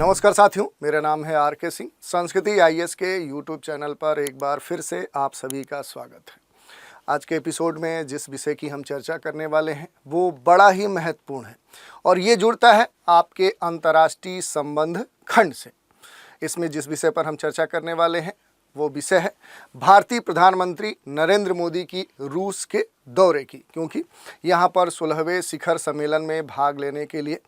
नमस्कार साथियों, मेरा नाम है आर.के. सिंह। संस्कृति आईएएस के यूट्यूब चैनल पर एक बार फिर से आप सभी का स्वागत है। आज के एपिसोड में जिस विषय की हम चर्चा करने वाले हैं वो बड़ा ही महत्वपूर्ण है और ये जुड़ता है आपके अंतर्राष्ट्रीय संबंध खंड से। इसमें जिस विषय पर हम चर्चा करने वाले हैं वो विषय है भारतीय प्रधानमंत्री नरेंद्र मोदी की रूस के दौरे की, क्योंकि यहाँ पर 16वें शिखर सम्मेलन में भाग लेने के लिए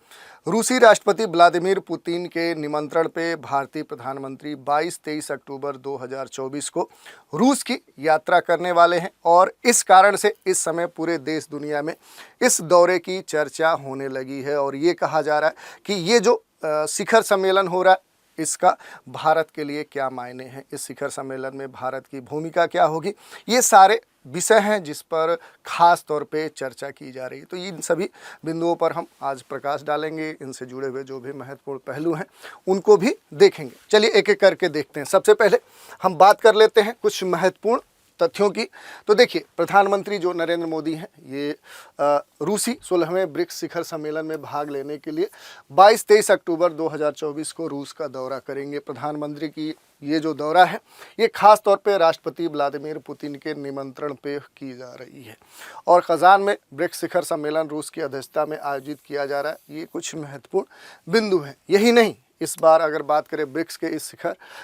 रूसी राष्ट्रपति व्लादिमीर पुतिन के निमंत्रण पे भारतीय प्रधानमंत्री 22-23 अक्टूबर 2024 को रूस की यात्रा करने वाले हैं और इस कारण से इस समय पूरे देश दुनिया में इस दौरे की चर्चा होने लगी है और ये कहा जा रहा है कि ये जो शिखर सम्मेलन हो रहा है इसका भारत के लिए क्या मायने हैं, इस शिखर सम्मेलन में भारत की भूमिका क्या होगी, ये सारे विषय हैं जिस पर खास तौर पे चर्चा की जा रही है। तो इन सभी बिंदुओं पर हम आज प्रकाश डालेंगे, इनसे जुड़े हुए जो भी महत्वपूर्ण पहलू हैं उनको भी देखेंगे। चलिए एक एक करके देखते हैं। सबसे पहले हम बात कर लेते हैं कुछ महत्वपूर्ण तथ्यों की। तो देखिए, प्रधानमंत्री जो नरेंद्र मोदी हैं ये रूसी 16वें ब्रिक्स शिखर सम्मेलन में भाग लेने के लिए 22-23 अक्टूबर 2024 को रूस का दौरा करेंगे। प्रधानमंत्री की ये जो दौरा है ये खास तौर पे राष्ट्रपति व्लादिमीर पुतिन के निमंत्रण पे की जा रही है और कजान में ब्रिक्स शिखर सम्मेलन रूस की अध्यक्षता में आयोजित किया जा रहा है। ये कुछ महत्वपूर्ण बिंदु हैं। यही नहीं, इस बार अगर बात करें ब्रिक्स के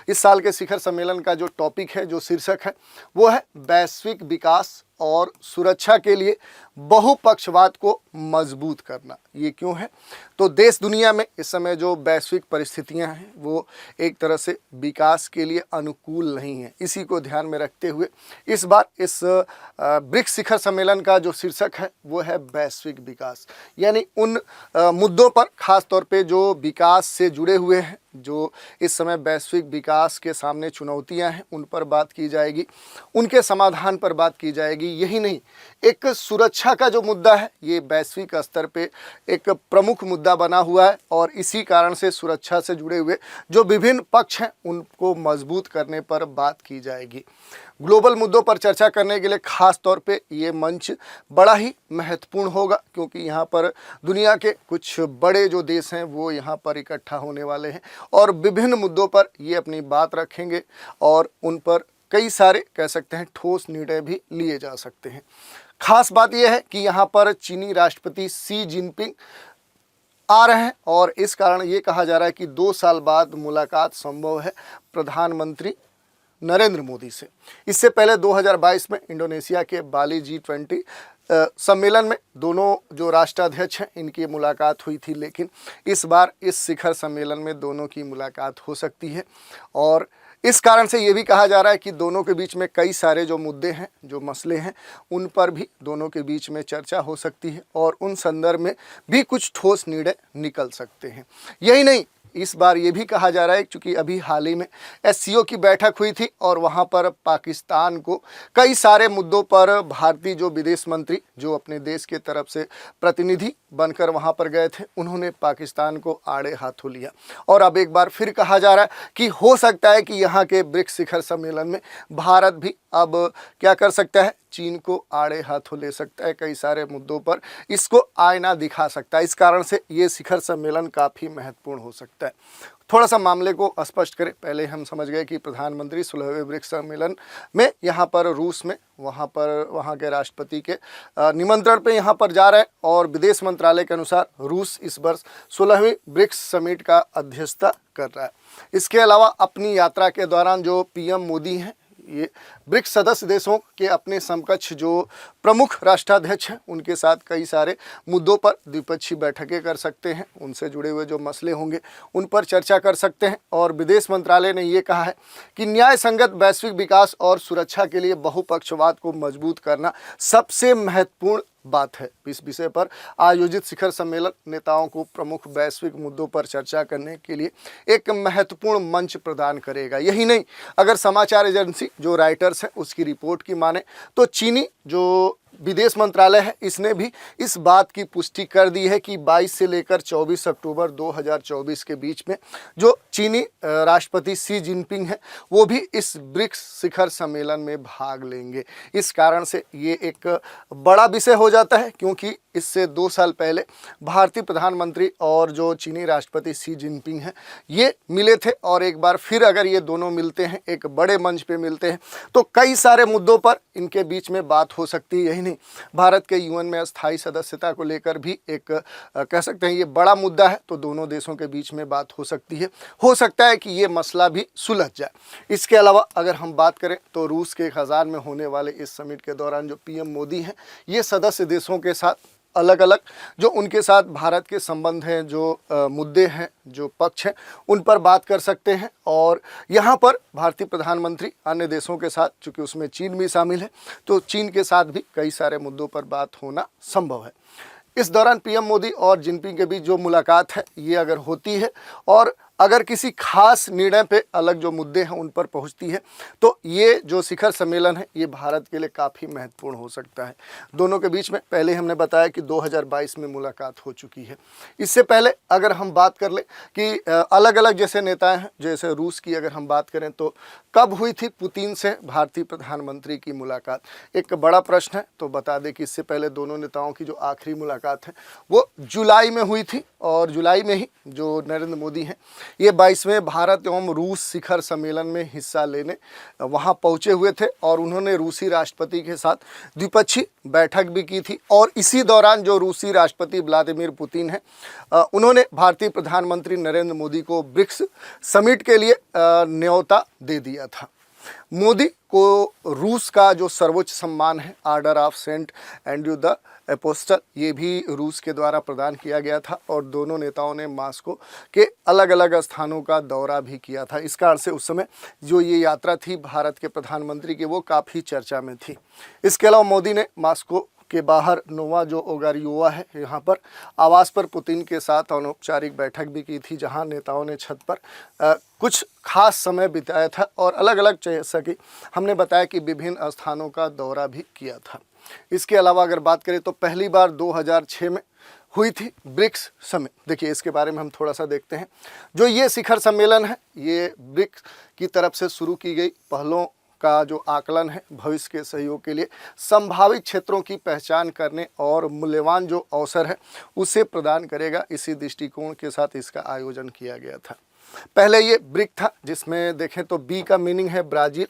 इस साल के शिखर सम्मेलन का जो टॉपिक है, जो शीर्षक है वो है वैश्विक विकास और सुरक्षा के लिए बहुपक्षवाद को मजबूत करना। ये क्यों है? तो देश दुनिया में इस समय जो वैश्विक परिस्थितियां हैं वो एक तरह से विकास के लिए अनुकूल नहीं है। इसी को ध्यान में रखते हुए इस बार इस ब्रिक्स शिखर सम्मेलन का जो शीर्षक है वो है वैश्विक विकास, यानी उन मुद्दों पर खास तौर पे जो विकास से जुड़े हुए हैं, जो इस समय वैश्विक विकास के सामने चुनौतियां हैं उन पर बात की जाएगी, उनके समाधान पर बात की जाएगी। यही नहीं, एक सुरक्षा का जो मुद्दा है ये वैश्विक स्तर पे एक प्रमुख मुद्दा बना हुआ है और इसी कारण से सुरक्षा से जुड़े हुए जो विभिन्न पक्ष हैं उनको मजबूत करने पर बात की जाएगी। ग्लोबल मुद्दों पर चर्चा करने के लिए खास तौर पे ये मंच बड़ा ही महत्वपूर्ण होगा, क्योंकि यहाँ पर दुनिया के कुछ बड़े जो देश हैं वो यहाँ पर इकट्ठा होने वाले हैं और विभिन्न मुद्दों पर ये अपनी बात रखेंगे और उन पर कई सारे कह सकते हैं ठोस निर्णय भी लिए जा सकते हैं। खास बात यह है कि यहाँ पर चीनी राष्ट्रपति शी जिनपिंग आ रहे हैं और इस कारण ये कहा जा रहा है कि 2 साल बाद मुलाकात संभव है प्रधानमंत्री नरेंद्र मोदी से। इससे पहले 2022 में इंडोनेशिया के बाली G20 सम्मेलन में दोनों जो राष्ट्राध्यक्ष हैं इनकी मुलाकात हुई थी, लेकिन इस बार इस शिखर सम्मेलन में दोनों की मुलाकात हो सकती है और इस कारण से ये भी कहा जा रहा है कि दोनों के बीच में कई सारे जो मुद्दे हैं, जो मसले हैं, उन पर भी दोनों के बीच में चर्चा हो सकती है और उन संदर्भ में भी कुछ ठोस निर्णय निकल सकते हैं। यही नहीं, इस बार ये भी कहा जा रहा है क्योंकि अभी हाल ही में एससीओ की बैठक हुई थी और वहाँ पर पाकिस्तान को कई सारे मुद्दों पर भारतीय जो विदेश मंत्री जो अपने देश के तरफ से प्रतिनिधि बनकर वहाँ पर गए थे उन्होंने पाकिस्तान को आड़े हाथों लिया और अब एक बार फिर कहा जा रहा है कि हो सकता है कि यहाँ के ब्रिक्स शिखर सम्मेलन में भारत भी अब क्या कर सकता है, चीन को आड़े हाथों ले सकता है, कई सारे मुद्दों पर इसको आईना दिखा सकता है। इस कारण से ये शिखर सम्मेलन काफ़ी महत्वपूर्ण हो सकता है। थोड़ा सा मामले को स्पष्ट करें, पहले हम समझ गए कि प्रधानमंत्री 16वें ब्रिक्स सम्मेलन में यहाँ पर रूस में वहाँ के राष्ट्रपति के निमंत्रण पे यहाँ पर जा रहे हैं और विदेश मंत्रालय के अनुसार रूस इस वर्ष 16वीं ब्रिक्स समिट का अध्यक्षता कर रहा है। इसके अलावा अपनी यात्रा के दौरान जो पीएम मोदी हैं ये ब्रिक्स सदस्य देशों के अपने समकक्ष जो प्रमुख राष्ट्राध्यक्ष हैं उनके साथ कई सारे मुद्दों पर द्विपक्षीय बैठकें कर सकते हैं, उनसे जुड़े हुए जो मसले होंगे उन पर चर्चा कर सकते हैं और विदेश मंत्रालय ने ये कहा है कि न्याय संगत वैश्विक विकास और सुरक्षा के लिए बहुपक्षवाद को मजबूत करना सबसे महत्वपूर्ण बात है। इस विषय पर आयोजित शिखर सम्मेलन नेताओं को प्रमुख वैश्विक मुद्दों पर चर्चा करने के लिए एक महत्वपूर्ण मंच प्रदान करेगा। यही नहीं, अगर समाचार एजेंसी जो राइटर्स है उसकी रिपोर्ट की माने तो चीनी जो विदेश मंत्रालय है इसने भी इस बात की पुष्टि कर दी है कि 22 से लेकर 24 अक्टूबर 2024 के बीच में जो चीनी राष्ट्रपति शी जिनपिंग है वो भी इस ब्रिक्स शिखर सम्मेलन में भाग लेंगे। इस कारण से ये एक बड़ा विषय हो जाता है, क्योंकि इससे 2 साल पहले भारतीय प्रधानमंत्री और जो चीनी राष्ट्रपति शी जिनपिंग हैं ये मिले थे, और एक बार फिर अगर ये दोनों मिलते हैं, एक बड़े मंच पे मिलते हैं, तो कई सारे मुद्दों पर इनके बीच में बात हो सकती है। यही नहीं, भारत के यूएन में अस्थायी सदस्यता को लेकर भी एक कह सकते हैं ये बड़ा मुद्दा है, तो दोनों देशों के बीच में बात हो सकती है। हो सकता है कि ये मसला भी सुलझ जाए। इसके अलावा अगर हम बात करें तो रूस के कज़ान में होने वाले इस समिट के दौरान जो पीएम मोदी हैं ये सदस्य देशों के साथ अलग अलग जो उनके साथ भारत के संबंध हैं, जो मुद्दे हैं, जो पक्ष हैं, उन पर बात कर सकते हैं। और यहाँ पर भारतीय प्रधानमंत्री अन्य देशों के साथ, चूँकि उसमें चीन भी शामिल है, तो चीन के साथ भी कई सारे मुद्दों पर बात होना संभव है। इस दौरान पीएम मोदी और जिनपिंग के बीच जो मुलाकात है ये अगर होती है और अगर किसी खास निर्णय पे अलग जो मुद्दे हैं उन पर पहुंचती है, तो ये जो शिखर सम्मेलन है ये भारत के लिए काफ़ी महत्वपूर्ण हो सकता है। दोनों के बीच में पहले हमने बताया कि 2022 में मुलाकात हो चुकी है। इससे पहले अगर हम बात कर ले कि अलग अलग जैसे नेताएं हैं, जैसे रूस की अगर हम बात करें तो कब हुई थी पुतिन से भारतीय प्रधानमंत्री की मुलाकात, एक बड़ा प्रश्न है। तो बता दें कि इससे पहले दोनों नेताओं की जो आखिरी मुलाकात है वो जुलाई में हुई थी, और जुलाई में ही जो नरेंद्र मोदी हैं ये 22वें भारत एवं रूस शिखर सम्मेलन में हिस्सा लेने वहां पहुंचे हुए थे, और उन्होंने रूसी राष्ट्रपति के साथ द्विपक्षीय बैठक भी की थी। और इसी दौरान जो रूसी राष्ट्रपति व्लादिमीर पुतिन हैं उन्होंने भारतीय प्रधानमंत्री नरेंद्र मोदी को ब्रिक्स समिट के लिए न्योता दे दिया था। मोदी को रूस का जो सर्वोच्च सम्मान है order of Saint Andrew the apostle, ये भी रूस के द्वारा प्रदान किया गया था, और दोनों नेताओं ने मॉस्को के अलग अलग स्थानों का दौरा भी किया था। इस कारण से उस समय जो ये यात्रा थी भारत के प्रधानमंत्री की वो काफ़ी चर्चा में थी। इसके अलावा मोदी ने मॉस्को के बाहर नोवा जो ओगारियोवा है यहाँ पर आवास पर पुतिन के साथ अनौपचारिक बैठक भी की थी, जहाँ नेताओं ने छत पर कुछ खास समय बिताया था, और अलग अलग जैसा कि हमने बताया कि विभिन्न स्थानों का दौरा भी किया था। इसके अलावा अगर बात करें तो पहली बार 2006 में हुई थी ब्रिक्स समिट। देखिए इसके बारे में हम थोड़ा सा देखते हैं। जो ये शिखर सम्मेलन है ये ब्रिक्स की तरफ से शुरू की गई पहलों का जो आकलन है भविष्य के सहयोग के लिए संभावित क्षेत्रों की पहचान करने और मूल्यवान जो अवसर है उसे प्रदान करेगा। इसी दृष्टिकोण के साथ इसका आयोजन किया गया था। पहले ये ब्रिक था, जिसमें देखें तो बी का मीनिंग है ब्राज़ील,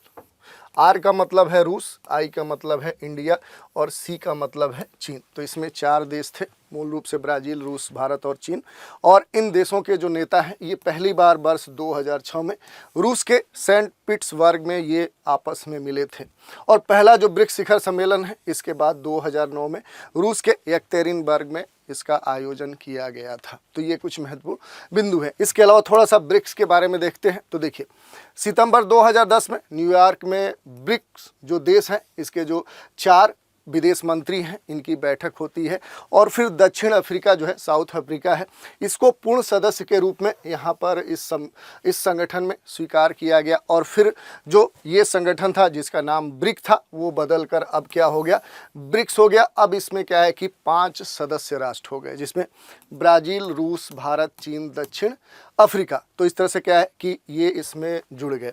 आर का मतलब है रूस, आई का मतलब है इंडिया, और सी का मतलब है चीन। तो इसमें 4 देश थे, मूल रूप से ब्राज़ील, रूस, भारत और चीन। और इन देशों के जो नेता हैं ये पहली बार वर्ष 2006 में रूस के सेंट पीटर्सबर्ग में ये आपस में मिले थे। और पहला जो ब्रिक्स शिखर सम्मेलन है इसके बाद 2009 में रूस के यekaterinburg में इसका आयोजन किया गया था। तो ये कुछ महत्वपूर्ण बिंदु है। इसके अलावा थोड़ा सा ब्रिक्स के बारे में देखते हैं। तो देखिए सितंबर 2010 में न्यूयॉर्क में ब्रिक्स जो देश हैं इसके जो 4 विदेश मंत्री हैं इनकी बैठक होती है, और फिर दक्षिण अफ्रीका जो है, साउथ अफ्रीका है, इसको पूर्ण सदस्य के रूप में यहाँ पर इस संगठन में स्वीकार किया गया। और फिर जो ये संगठन था जिसका नाम ब्रिक था वो बदल कर अब क्या हो गया, ब्रिक्स हो गया। अब इसमें क्या है कि 5 सदस्य राष्ट्र हो गए, जिसमें ब्राज़ील, रूस, भारत, चीन, दक्षिण अफ्रीका। तो इस तरह से क्या है कि ये इसमें जुड़ गए।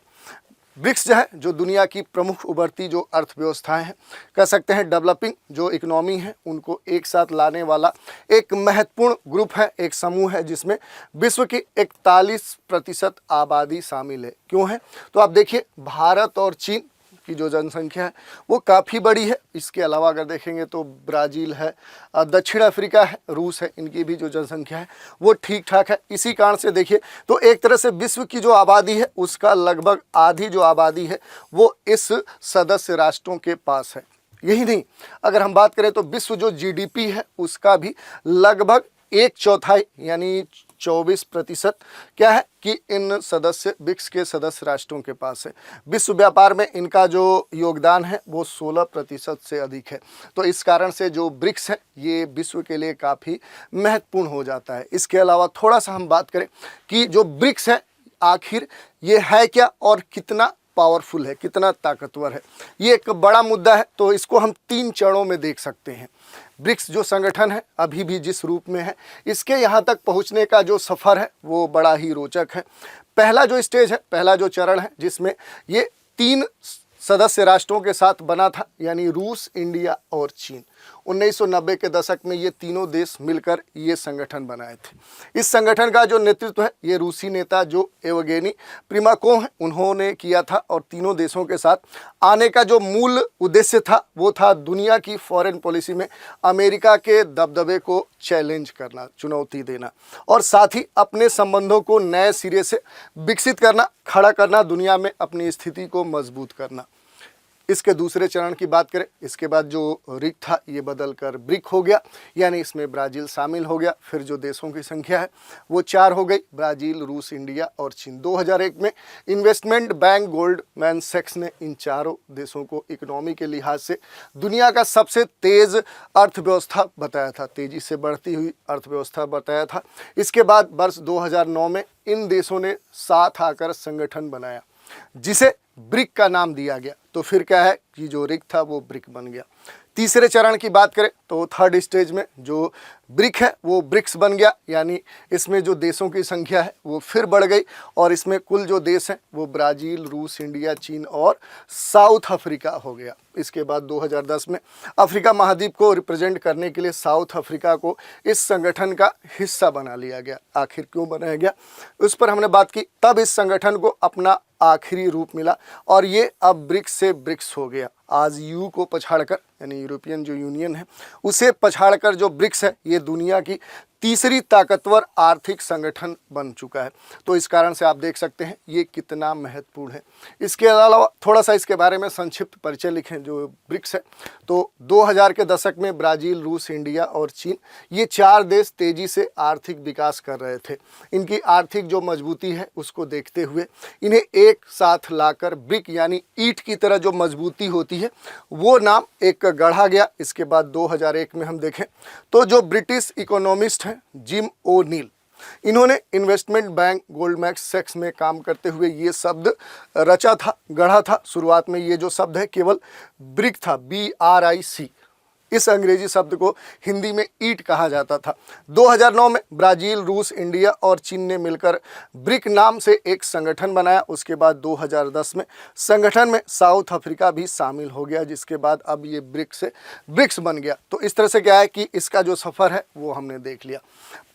ब्रिक्स जो है जो दुनिया की प्रमुख उभरती जो अर्थव्यवस्थाएं हैं, कह सकते हैं डेवलपिंग जो इकोनॉमी है, उनको एक साथ लाने वाला एक महत्वपूर्ण ग्रुप है, एक समूह है, जिसमें विश्व की 41% आबादी शामिल है। क्यों है? तो आप देखिए भारत और चीन की जो जनसंख्या है वो काफ़ी बड़ी है। इसके अलावा अगर देखेंगे तो ब्राज़ील है, दक्षिण अफ्रीका है, रूस है, इनकी भी जो जनसंख्या है वो ठीक ठाक है। इसी कारण से देखिए तो एक तरह से विश्व की जो आबादी है उसका लगभग आधी जो आबादी है वो इस सदस्य राष्ट्रों के पास है। यही नहीं, अगर हम बात करें तो विश्व जो जीडीपी है उसका भी लगभग 1/4 यानी 24% क्या है कि इन सदस्य ब्रिक्स के सदस्य राष्ट्रों के पास है। विश्व व्यापार में इनका जो योगदान है वो 16% से अधिक है। तो इस कारण से जो ब्रिक्स है ये विश्व के लिए काफ़ी महत्वपूर्ण हो जाता है। इसके अलावा थोड़ा सा हम बात करें कि जो ब्रिक्स है आखिर ये है क्या और कितना पावरफुल है, कितना ताकतवर है, ये एक बड़ा मुद्दा है। तो इसको हम 3 चरणों में देख सकते हैं। ब्रिक्स जो संगठन है अभी भी जिस रूप में है, इसके यहाँ तक पहुँचने का जो सफ़र है वो बड़ा ही रोचक है। पहला जो स्टेज है, पहला जो चरण है, जिसमें ये 3 सदस्य राष्ट्रों के साथ बना था, यानी रूस, इंडिया और चीन। 1990 के दशक में ये तीनों देश मिलकर ये संगठन बनाए थे। इस संगठन का जो नेतृत्व है ये रूसी नेता जो एवगेनी प्रिमाकोव है उन्होंने किया था, और तीनों देशों के साथ आने का जो मूल उद्देश्य था वो था दुनिया की फॉरेन पॉलिसी में अमेरिका के दबदबे को चैलेंज करना, चुनौती देना, और साथ ही अपने संबंधों को नए सिरे से विकसित करना, खड़ा करना, दुनिया में अपनी स्थिति को मजबूत करना। इसके दूसरे चरण की बात करें, इसके बाद जो रिक था ये बदल कर ब्रिक हो गया, यानी इसमें ब्राज़ील शामिल हो गया। फिर जो देशों की संख्या है वो 4 हो गई, ब्राज़ील, रूस, इंडिया और चीन। 2001 में इन्वेस्टमेंट बैंक गोल्डमैन सैक्स ने इन चारों देशों को इकोनॉमी के लिहाज से दुनिया का सबसे तेज़ अर्थव्यवस्था बताया था, तेज़ी से बढ़ती हुई अर्थव्यवस्था बताया था। इसके बाद वर्ष 2009 में इन देशों ने साथ आकर संगठन बनाया जिसे ब्रिक का नाम दिया गया। तो फिर क्या है कि जो रिक था वो ब्रिक बन गया। तीसरे चरण की बात करें तो थर्ड स्टेज में जो ब्रिक है वो ब्रिक्स बन गया, यानी इसमें जो देशों की संख्या है वो फिर बढ़ गई, और इसमें कुल जो देश हैं वो ब्राज़ील, रूस, इंडिया, चीन और साउथ अफ्रीका हो गया। इसके बाद 2010 में अफ्रीका महाद्वीप को रिप्रेजेंट करने के लिए साउथ अफ्रीका को इस संगठन का हिस्सा बना लिया गया। आखिर क्यों बनाया गया उस पर हमने बात की। तब इस संगठन को अपना आखिरी रूप मिला और ये अब ब्रिक्स से ब्रिक्स हो गया। आज यू को पछाड़कर, यानी यूरोपियन जो यूनियन है उसे पछाड़कर जो ब्रिक्स है ये दुनिया की तीसरी ताकतवर आर्थिक संगठन बन चुका है। तो इस कारण से आप देख सकते हैं ये कितना महत्वपूर्ण है। इसके अलावा थोड़ा सा इसके बारे में संक्षिप्त परिचय लिखें जो ब्रिक्स है। तो 2000 के दशक में ब्राज़ील, रूस, इंडिया और चीन ये 4 देश तेज़ी से आर्थिक विकास कर रहे थे। इनकी आर्थिक जो मजबूती है उसको देखते हुए इन्हें एक साथ लाकर ब्रिक यानी ईंट की तरह जो मजबूती होती है वो नाम एक गढ़ा गया। इसके बाद 2001 में हम देखें तो जो ब्रिटिश इकोनॉमिस्ट जिम ओ नील, इन्होंने इन्वेस्टमेंट बैंक गोल्डमैन सैक्स में काम करते हुए ये शब्द रचा था, गढ़ा था। शुरुआत में ये जो शब्द है केवल ब्रिक था, BRIC। इस अंग्रेजी शब्द को हिंदी में ईंट कहा जाता था। 2009 में ब्राज़ील, रूस, इंडिया और चीन ने मिलकर ब्रिक नाम से एक संगठन बनाया। उसके बाद 2010 में संगठन में साउथ अफ्रीका भी शामिल हो गया, जिसके बाद अब ये ब्रिक से ब्रिक्स बन गया। तो इस तरह से क्या है कि इसका जो सफ़र है वो हमने देख लिया।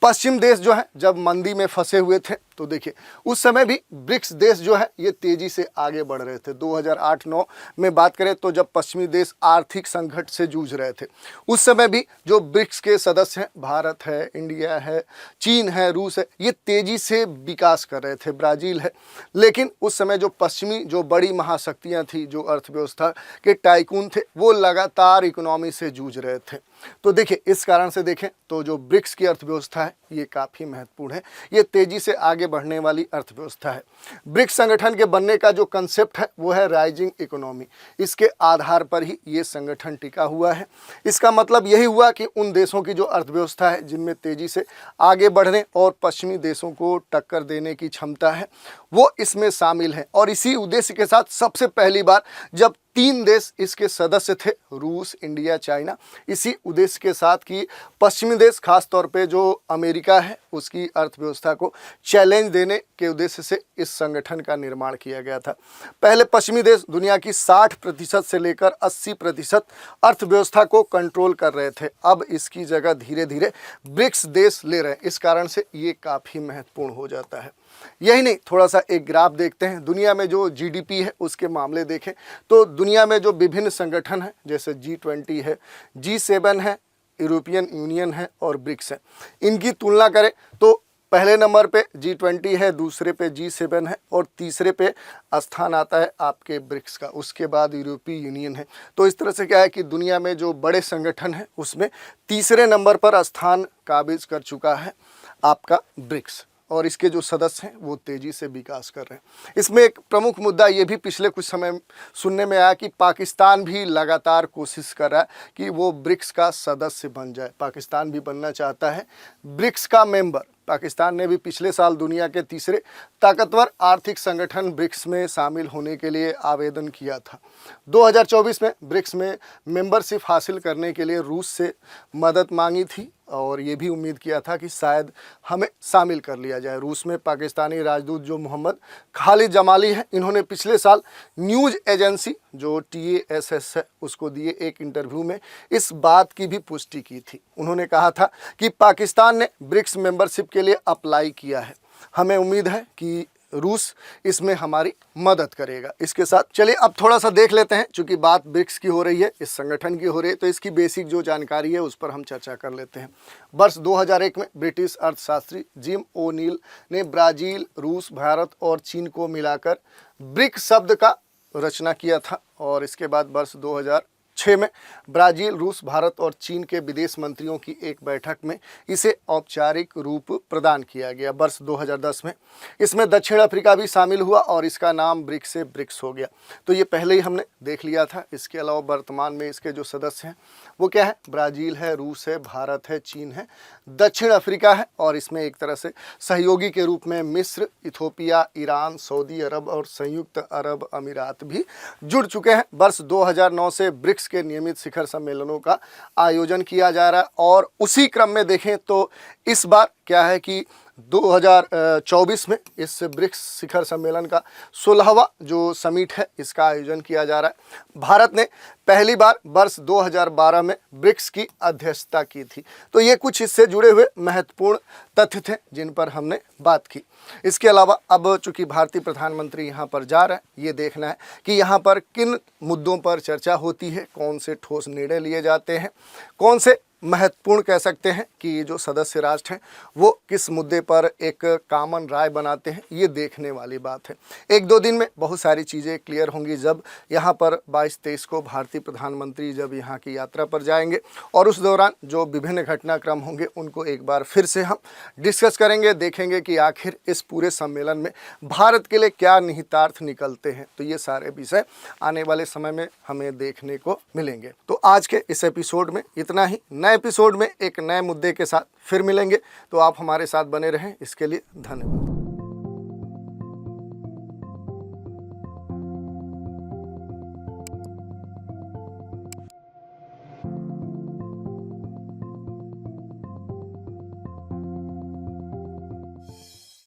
पश्चिम देश जो है जब मंदी में फंसे हुए थे तो देखिए उस समय भी ब्रिक्स देश जो है ये तेज़ी से आगे बढ़ रहे थे। 2008-9 में बात करें तो जब पश्चिमी देश आर्थिक संकट से जूझ रहे थे उस समय भी जो ब्रिक्स के सदस्य हैं, भारत है, इंडिया है, चीन है, रूस है, ये तेज़ी से विकास कर रहे थे, ब्राज़ील है। लेकिन उस समय जो पश्चिमी जो बड़ी महाशक्तियाँ थी, जो अर्थव्यवस्था के टाइकून थे, वो लगातार इकोनॉमी से जूझ रहे थे। तो देखिए इस कारण से देखें तो जो ब्रिक्स की अर्थव्यवस्था है ये काफ़ी महत्वपूर्ण है, ये तेज़ी से आगे बढ़ने वाली अर्थव्यवस्था है। ब्रिक्स संगठन के बनने का जो कंसेप्ट है वो है राइजिंग इकोनॉमी। इसके आधार पर ही ये संगठन टिका हुआ है। इसका मतलब यही हुआ कि उन देशों की जो अर्थव्यवस्था है जिनमें तेज़ी से आगे बढ़ने और पश्चिमी देशों को टक्कर देने की क्षमता है वो इसमें शामिल है। और इसी उद्देश्य के साथ सबसे पहली बार जब 3 देश इसके सदस्य थे, रूस, इंडिया, चाइना, इसी उद्देश्य के साथ कि पश्चिमी देश खास तौर पे जो अमेरिका है उसकी अर्थव्यवस्था को चैलेंज देने के उद्देश्य से इस संगठन का निर्माण किया गया था। पहले पश्चिमी देश दुनिया की 60% से लेकर 80% अर्थव्यवस्था को कंट्रोल कर रहे थे। अब इसकी जगह धीरे धीरे ब्रिक्स देश ले रहे हैं। इस कारण से ये काफ़ी महत्वपूर्ण हो जाता है। यही नहीं, थोड़ा सा एक ग्राफ देखते हैं। दुनिया में जो GDP है उसके मामले देखें तो दुनिया में जो विभिन्न संगठन हैं जैसे G20 है, G7 है, यूरोपियन यूनियन है और ब्रिक्स है, इनकी तुलना करें तो पहले नंबर पे G20 है, दूसरे पे G7 है और तीसरे पे स्थान आता है आपके ब्रिक्स का। उसके बाद यूरोपीय यूनियन है। तो इस तरह से क्या है कि दुनिया में जो बड़े संगठन हैं उसमें तीसरे नंबर पर स्थान काबिज कर चुका है आपका ब्रिक्स, और इसके जो सदस्य हैं वो तेज़ी से विकास कर रहे हैं। इसमें एक प्रमुख मुद्दा ये भी पिछले कुछ समय सुनने में आया कि पाकिस्तान भी लगातार कोशिश कर रहा है कि वो ब्रिक्स का सदस्य बन जाए। पाकिस्तान भी बनना चाहता है ब्रिक्स का मेंबर। पाकिस्तान ने भी पिछले साल दुनिया के तीसरे ताकतवर आर्थिक संगठन ब्रिक्स में शामिल होने के लिए आवेदन किया था। 2024 में ब्रिक्स में मेंबरशिप हासिल करने के लिए रूस से मदद मांगी थी और ये भी उम्मीद किया था कि शायद हमें शामिल कर लिया जाए। रूस में पाकिस्तानी राजदूत जो मोहम्मद खालिद जमाली हैं, इन्होंने पिछले साल न्यूज़ एजेंसी जो TASS है उसको दिए एक इंटरव्यू में इस बात की भी पुष्टि की थी। उन्होंने कहा था कि पाकिस्तान ने ब्रिक्स मेंबरशिप के लिए अप्लाई किया है, हमें उम्मीद है कि रूस इसमें हमारी मदद करेगा। इसके साथ चलिए अब थोड़ा सा देख लेते हैं, चूंकि बात ब्रिक्स की हो रही है, इस संगठन की हो रही है, तो इसकी बेसिक जो जानकारी है उस पर हम चर्चा कर लेते हैं। वर्ष 2001 में ब्रिटिश अर्थशास्त्री जिम ओनील ने ब्राज़ील, रूस, भारत और चीन को मिलाकर ब्रिक शब्द का रचना किया था और इसके बाद वर्ष 2006 में ब्राज़ील, रूस, भारत और चीन के विदेश मंत्रियों की एक बैठक में इसे औपचारिक रूप प्रदान किया गया। वर्ष 2010 में इसमें दक्षिण अफ्रीका भी शामिल हुआ और इसका नाम ब्रिक्स से ब्रिक्स हो गया। तो ये पहले ही हमने देख लिया था। इसके अलावा वर्तमान में इसके जो सदस्य हैं वो क्या है, ब्राज़ील है, रूस है, भारत है, चीन है, दक्षिण अफ्रीका है और इसमें एक तरह से सहयोगी के रूप में मिस्र, इथोपिया, ईरान, सऊदी अरब और संयुक्त अरब अमीरात भी जुड़ चुके हैं। वर्ष 2009 से ब्रिक्स के नियमित शिखर सम्मेलनों का आयोजन किया जा रहा है और उसी क्रम में देखें तो इस बार क्या है कि 2024 में इस ब्रिक्स शिखर सम्मेलन का 16वां जो समिट है इसका आयोजन किया जा रहा है। भारत ने पहली बार वर्ष 2012 में ब्रिक्स की अध्यक्षता की थी। तो ये कुछ इससे जुड़े हुए महत्वपूर्ण तथ्य थे जिन पर हमने बात की। इसके अलावा अब चूंकि भारतीय प्रधानमंत्री यहाँ पर जा रहे हैं, ये देखना है कि यहाँ पर किन मुद्दों पर चर्चा होती है, कौन से ठोस निर्णय लिए जाते हैं, कौन से महत्वपूर्ण कह सकते हैं कि जो सदस्य राष्ट्र हैं वो किस मुद्दे पर एक कॉमन राय बनाते हैं, ये देखने वाली बात है। एक दो दिन में बहुत सारी चीज़ें क्लियर होंगी जब यहाँ पर 22-23 को भारतीय प्रधानमंत्री जब यहाँ की यात्रा पर जाएंगे और उस दौरान जो विभिन्न घटनाक्रम होंगे उनको एक बार फिर से हम डिस्कस करेंगे, देखेंगे कि आखिर इस पूरे सम्मेलन में भारत के लिए क्या निहितार्थ निकलते हैं। तो ये सारे विषय आने वाले समय में हमें देखने को मिलेंगे। तो आज के इस एपिसोड में इतना ही। नए एपिसोड में एक नए मुद्दे के साथ फिर मिलेंगे, तो आप हमारे साथ बने रहें। इसके लिए धन्यवाद।